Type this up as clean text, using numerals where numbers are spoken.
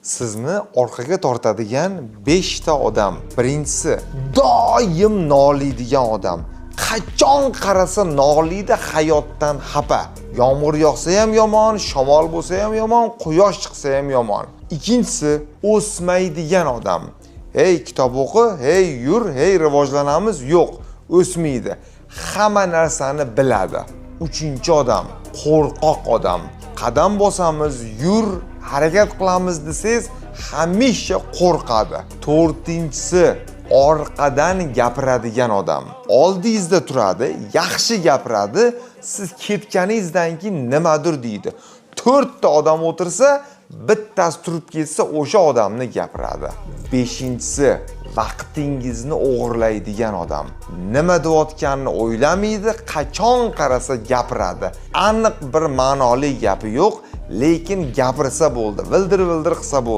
Sizni orqaga tortadigan 5 ta odam. Birinchisi, doim noliydigan odam. Qachon qarasa noliydi, hayotdan xafa. Yomg'ir yog'sa ham yomon, shamol bo'lsa ham yomon, quyosh chiqsa ham yomon. Ikkinchisi, o'smaydigan odam. Hey kitob o'qi, hey yur, hey rivojlanamiz, yo'q, o'smaydi. Hamma narsani biladi. Uchinchi odam, qo'rqoq odam. Qadam bosamiz, yur, harakat qilamiz desangiz, hamisha qo'rqadi. To'rtinchisi, orqadan gapiradigan odam. Oldingizda turadi, yaxshi gapiradi, siz ketganingizdan keyin nimadir deydi. 4 ta odam o'tirsa, bittasi turib ketsa, o'sha odamni gapiradi. Beshinchisi, vaqtingizni o'g'irlaydigan odam. Nima deyotganini o'ylamaydi, qachon qarasa gapiradi. Aniq bir ma'noli gapi yo'q, lekin gapirsa bo'ldi, vildir-vildir qilsa bo'ldi.